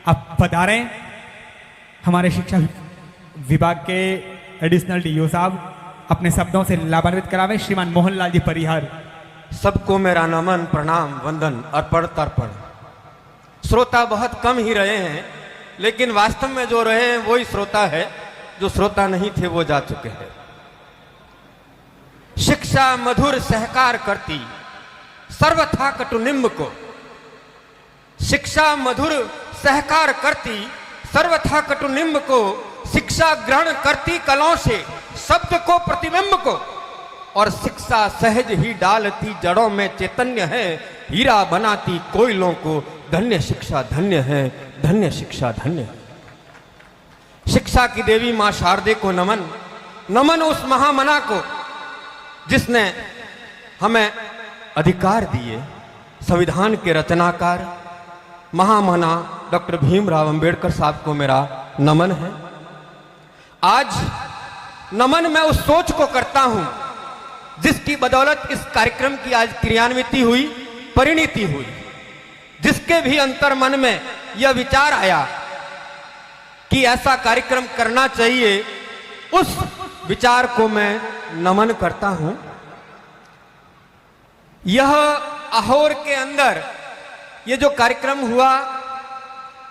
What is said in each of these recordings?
अब पधारें हमारे शिक्षा विभाग के एडिशनल डीओ साहब, अपने शब्दों से लाभान्वित करावे श्रीमान मोहनलाल जी परिहार। सबको मेरा नमन प्रणाम वंदन अर्पण तर्पण। श्रोता बहुत कम ही रहे हैं, लेकिन वास्तव में जो रहे हैं वही श्रोता है, जो श्रोता नहीं थे वो जा चुके हैं। शिक्षा मधुर सहकार करती सर्वथा कटुनिम्ब को, शिक्षा मधुर सहकार करती सर्वथा कटुनिम्ब को, शिक्षा ग्रहण करती कलों से शब्द को प्रतिबिंब को, और शिक्षा सहज ही डालती जड़ों में चैतन्य है, हीरा बनाती कोयलों को। धन्य शिक्षा धन्य है, धन्य शिक्षा धन्य। शिक्षा की देवी मां शारदे को नमन, नमन उस महामना को जिसने हमें अधिकार दिए। संविधान के रचनाकार महामना डॉक्टर भीमराव अंबेडकर साहब को मेरा नमन है। आज नमन मैं उस सोच को करता हूं जिसकी बदौलत इस कार्यक्रम की आज क्रियान्विति हुई, परिणति हुई, जिसके भी अंतर मन में यह विचार आया कि ऐसा कार्यक्रम करना चाहिए, उस विचार को मैं नमन करता हूं। यह अहोर के अंदर ये जो कार्यक्रम हुआ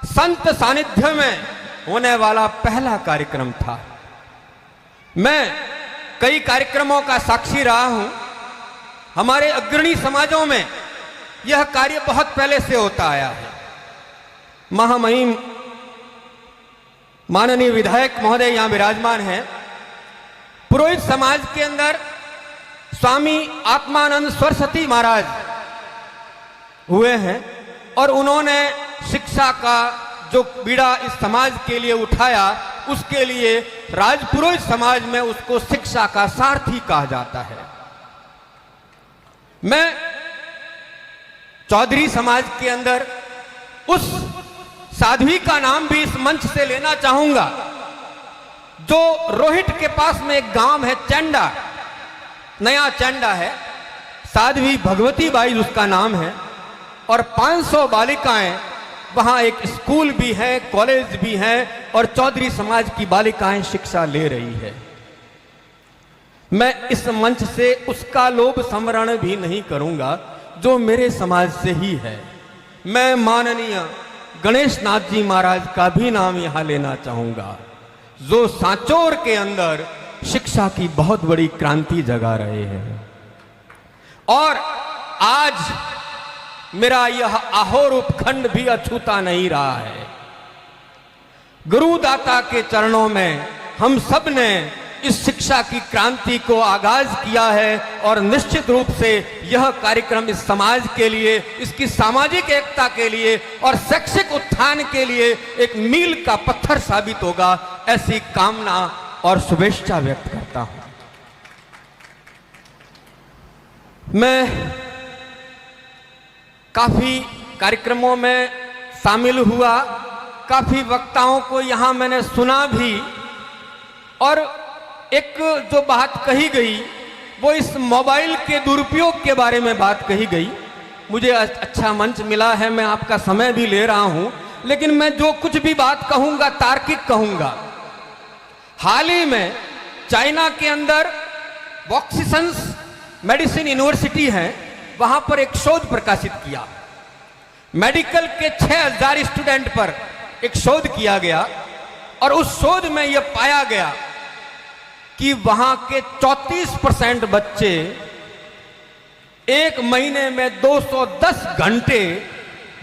संत सानिध्य में होने वाला पहला कार्यक्रम था। मैं कई कार्यक्रमों का साक्षी रहा हूं। हमारे अग्रणी समाजों में यह कार्य बहुत पहले से होता आया है। महामहिम माननीय विधायक महोदय यहां विराजमान हैं। पुरोहित समाज के अंदर स्वामी आत्मानंद सरस्वती महाराज हुए हैं और उन्होंने शिक्षा का जो बीड़ा इस समाज के लिए उठाया, उसके लिए राजपुरोहित समाज में उसको शिक्षा का सारथी कहा जाता है। मैं चौधरी समाज के अंदर उस साध्वी का नाम भी इस मंच से लेना चाहूंगा जो रोहिट के पास में एक गांव है, चंडा, नया चंडा है। साध्वी भगवती बाई उसका नाम है और 500 बालिकाएं, वहां एक स्कूल भी है, कॉलेज भी है और चौधरी समाज की बालिकाएं शिक्षा ले रही है। मैं इस मंच से उसका लोभ स्मरण भी नहीं करूंगा जो मेरे समाज से ही है। मैं माननीय गणेश नाथ जी महाराज का भी नाम यहां लेना चाहूंगा जो सांचौर के अंदर शिक्षा की बहुत बड़ी क्रांति जगा रहे हैं। और आज मेरा यह आहोर उपखंड भी अछूता नहीं रहा है। गुरुदाता के चरणों में हम सब ने इस शिक्षा की क्रांति को आगाज किया है और निश्चित रूप से यह कार्यक्रम इस समाज के लिए, इसकी सामाजिक एकता के लिए और शैक्षिक उत्थान के लिए एक मील का पत्थर साबित होगा, ऐसी कामना और शुभेच्छा व्यक्त करता हूं। मैं काफी कार्यक्रमों में शामिल हुआ, काफी वक्ताओं को यहां मैंने सुना भी, और एक जो बात कही गई वो इस मोबाइल के दुरुपयोग के बारे में बात कही गई। मुझे अच्छा मंच मिला है, मैं आपका समय भी ले रहा हूं, लेकिन मैं जो कुछ भी बात कहूंगा तार्किक कहूंगा। हाल ही में चाइना के अंदर वॉक्सिसंस मेडिसिन यूनिवर्सिटी है, वहां पर एक शोध प्रकाशित किया। मेडिकल के 6000 स्टूडेंट पर एक शोध किया गया और उस शोध में यह पाया गया कि वहां के 34% बच्चे एक महीने में 210 घंटे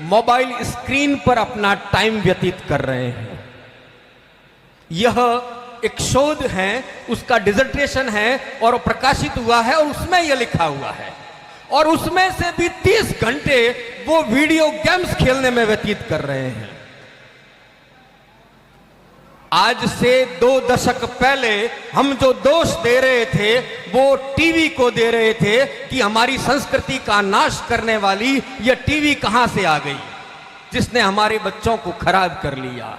मोबाइल स्क्रीन पर अपना टाइम व्यतीत कर रहे हैं। यह एक शोध है, उसका डिसर्टेशन है और प्रकाशित हुआ है और उसमें यह लिखा हुआ है। और उसमें से भी 30 घंटे वो वीडियो गेम्स खेलने में व्यतीत कर रहे हैं। आज से 2 दशक पहले हम जो दोष दे रहे थे वो टीवी को दे रहे थे कि हमारी संस्कृति का नाश करने वाली यह टीवी कहां से आ गई जिसने हमारे बच्चों को खराब कर लिया।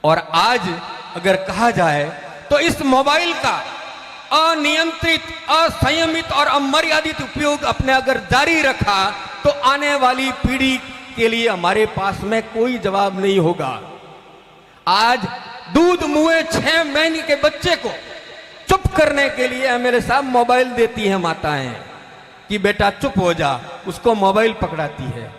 और आज अगर कहा जाए तो इस मोबाइल का अनियंत्रित, असंयमित और अमर्यादित उपयोग अपने अगर जारी रखा तो आने वाली पीढ़ी के लिए हमारे पास में कोई जवाब नहीं होगा। आज दूध मुए 6 महीने के बच्चे को चुप करने के लिए मेरे साहब मोबाइल देती हैं माताएं कि बेटा चुप हो जा, उसको मोबाइल पकड़ाती है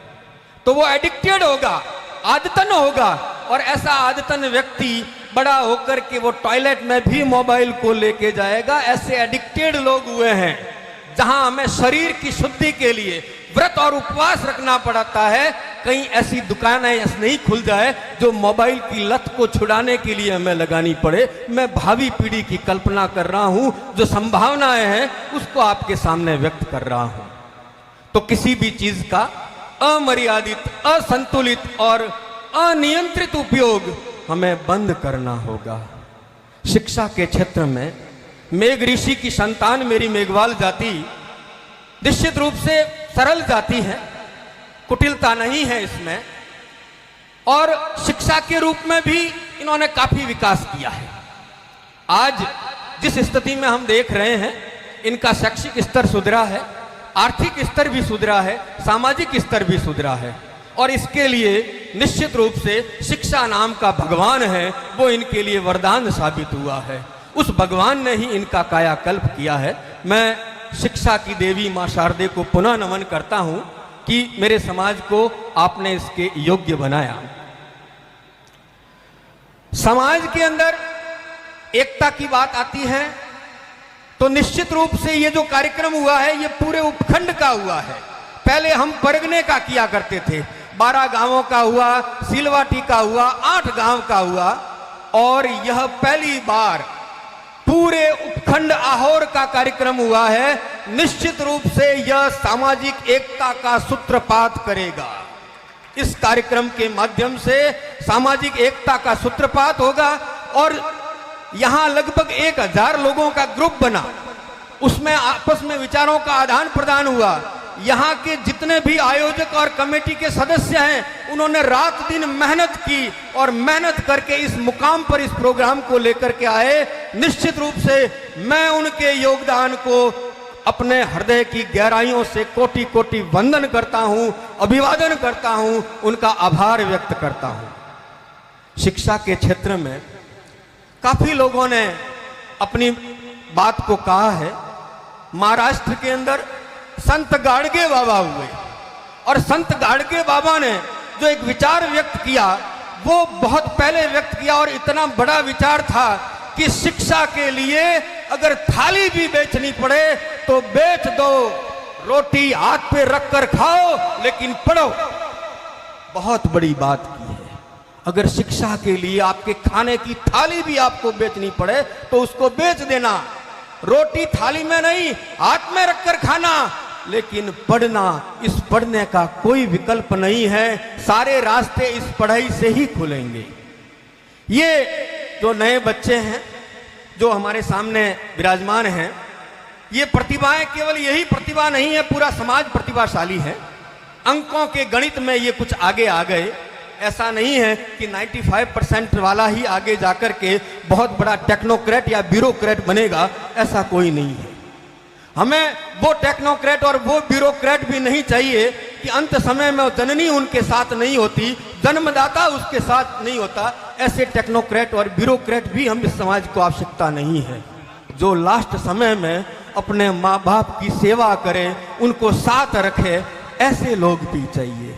तो वो एडिक्टेड होगा, आदतन होगा। और ऐसा आदतन व्यक्ति बड़ा होकर के वो टॉयलेट में भी मोबाइल को लेके जाएगा। ऐसे एडिक्टेड लोग हुए हैं। जहां हमें शरीर की शुद्धि के लिए व्रत और उपवास रखना पड़ता है, कहीं ऐसी दुकानें नहीं खुल जाए जो मोबाइल की लत को छुड़ाने के लिए हमें लगानी पड़े। मैं भावी पीढ़ी की कल्पना कर रहा हूं, जो संभावनाएं हैं उसको आपके सामने व्यक्त कर रहा हूं। तो किसी भी चीज का अमर्यादित, असंतुलित और अनियंत्रित उपयोग हमें बंद करना होगा। शिक्षा के क्षेत्र में मेघ ऋषि की संतान मेरी मेघवाल जाति निश्चित रूप से सरल जाति है, कुटिलता नहीं है इसमें, और शिक्षा के रूप में भी इन्होंने काफी विकास किया है। आज जिस स्थिति में हम देख रहे हैं, इनका शैक्षिक स्तर सुधरा है, आर्थिक स्तर भी सुधरा है, सामाजिक स्तर भी सुधरा है। और इसके लिए निश्चित रूप से शिक्षा नाम का भगवान है, वो इनके लिए वरदान साबित हुआ है। उस भगवान ने ही इनका कायाकल्प किया है। मैं शिक्षा की देवी मां शारदे को पुनः नमन करता हूं कि मेरे समाज को आपने इसके योग्य बनाया। समाज के अंदर एकता की बात आती है तो निश्चित रूप से ये जो कार्यक्रम हुआ है ये पूरे उपखंड का हुआ है। पहले हम परगने का किया करते थे, 12 गांवों का हुआ, सिलवाटी का हुआ, 8 गांव का हुआ, और यह पहली बार पूरे उपखंड आहोर का कार्यक्रम हुआ है। निश्चित रूप से यह सामाजिक एकता का सूत्रपात करेगा। इस कार्यक्रम के माध्यम से सामाजिक एकता का सूत्रपात होगा। और यहां लगभग 1000 लोगों का ग्रुप बना, उसमें आपस में विचारों का आदान प्रदान हुआ। यहाँ के जितने भी आयोजक और कमेटी के सदस्य हैं, उन्होंने रात दिन मेहनत की और मेहनत करके इस मुकाम पर इस प्रोग्राम को लेकर के आए। निश्चित रूप से मैं उनके योगदान को अपने हृदय की गहराइयों से कोटि कोटि वंदन करता हूं, अभिवादन करता हूं, उनका आभार व्यक्त करता हूं। शिक्षा के क्षेत्र में काफी लोगों ने अपनी बात को कहा है। महाराष्ट्र के अंदर संत गाडगे बाबा हुए, और संत गाडगे बाबा ने जो एक विचार व्यक्त किया वो बहुत पहले व्यक्त किया, और इतना बड़ा विचार था कि शिक्षा के लिए अगर थाली भी बेचनी पड़े तो बेच दो, रोटी हाथ पे रखकर खाओ लेकिन पढ़ो। बहुत बड़ी बात की है। अगर शिक्षा के लिए आपके खाने की थाली भी आपको बेचनी पड़े तो उसको बेच देना, रोटी थाली में नहीं हाथ में रखकर खाना, लेकिन पढ़ना, इस पढ़ने का कोई विकल्प नहीं है। सारे रास्ते इस पढ़ाई से ही खुलेंगे। ये जो नए बच्चे हैं जो हमारे सामने विराजमान हैं, ये प्रतिभाएं केवल यही प्रतिभा नहीं है, पूरा समाज प्रतिभाशाली है। अंकों के गणित में ये कुछ आगे आ गए। ऐसा नहीं है कि 95% वाला ही आगे जाकर के बहुत बड़ा टेक्नोक्रेट या ब्यूरोक्रेट बनेगा, ऐसा कोई नहीं है। हमें वो टेक्नोक्रेट और वो ब्यूरोक्रेट भी नहीं चाहिए कि अंत समय में जननी उनके साथ नहीं होती, जन्मदाता उसके साथ नहीं होता। ऐसे टेक्नोक्रेट और ब्यूरोक्रेट भी हम इस समाज को आवश्यकता नहीं है। जो लास्ट समय में अपने माँ बाप की सेवा करे, उनको साथ रखे, ऐसे लोग भी चाहिए।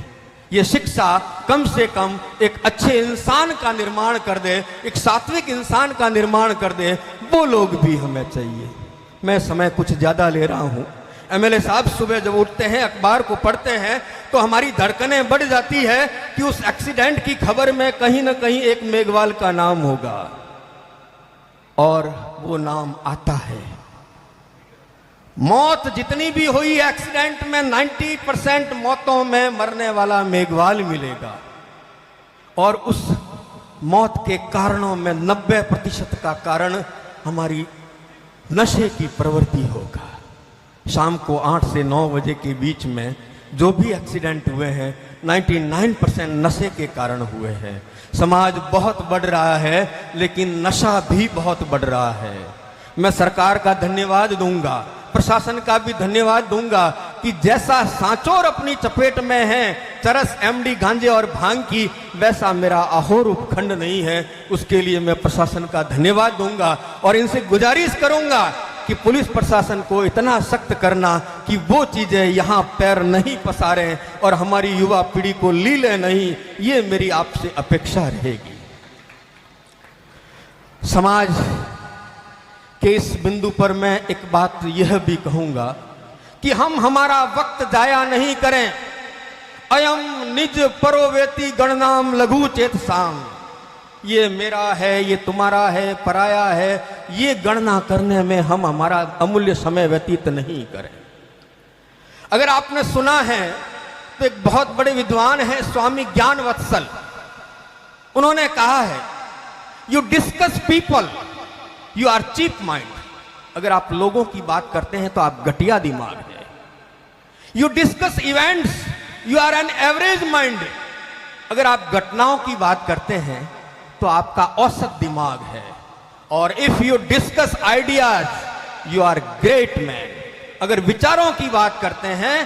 ये शिक्षा कम से कम एक अच्छे इंसान का निर्माण कर दे, एक सात्विक इंसान का निर्माण कर दे, वो लोग भी हमें चाहिए। मैं समय कुछ ज़्यादा ले रहा हूँ। एमएलए साहब सुबह जब उठते हैं, अखबार को पढ़ते हैं, तो हमारी धड़कनें बढ़ जाती है कि उस एक्सीडेंट की खबर में कहीं ना कहीं एक मेघवाल का नाम होगा, और वो नाम आता है। मौत जितनी भी हुई एक्सीडेंट में, 90% मौतों में मरने वाला मेघवाल मिलेगा, और उस मौत के कारणों में 90% का कारण हमारी नशे की प्रवृत्ति होगा। शाम को 8 से 9 बजे के बीच में जो भी एक्सीडेंट हुए हैं, 99% नशे के कारण हुए हैं। समाज बहुत बढ़ रहा है, लेकिन नशा भी बहुत बढ़ रहा है। मैं सरकार का धन्यवाद दूंगा, प्रशासन का भी धन्यवाद दूंगा कि जैसा सांचौर अपनी चपेट में है चरस, एमडी, गांजे और भांग की, वैसा मेरा आहोर उपखंड नहीं है। उसके लिए मैं प्रशासन का धन्यवाद दूंगा और इनसे गुजारिश करूंगा कि पुलिस प्रशासन को इतना सख्त करना कि वो चीजें यहां पैर नहीं पसारें और हमारी युवा पीढ़ी को लीले नहीं। ये मेरी आपसे अपेक्षा रहेगी। समाज के इस बिंदु पर मैं एक बात यह भी कहूंगा कि हम हमारा वक्त जाया नहीं करें। अयम निज परोवेती गणनाम लघु चेत साम, ये मेरा है, ये तुम्हारा है, पराया है, ये गणना करने में हम हमारा अमूल्य समय व्यतीत नहीं करें। अगर आपने सुना है तो एक बहुत बड़े विद्वान हैं स्वामी ज्ञानवत्सल, उन्होंने कहा है you discuss people you are cheap mind. अगर आप लोगों की बात करते हैं तो आप घटिया दिमाग है। You discuss events you are an average mind. अगर आप घटनाओं की बात करते हैं तो आपका औसत दिमाग है। और if you discuss ideas you are great man. अगर विचारों की बात करते हैं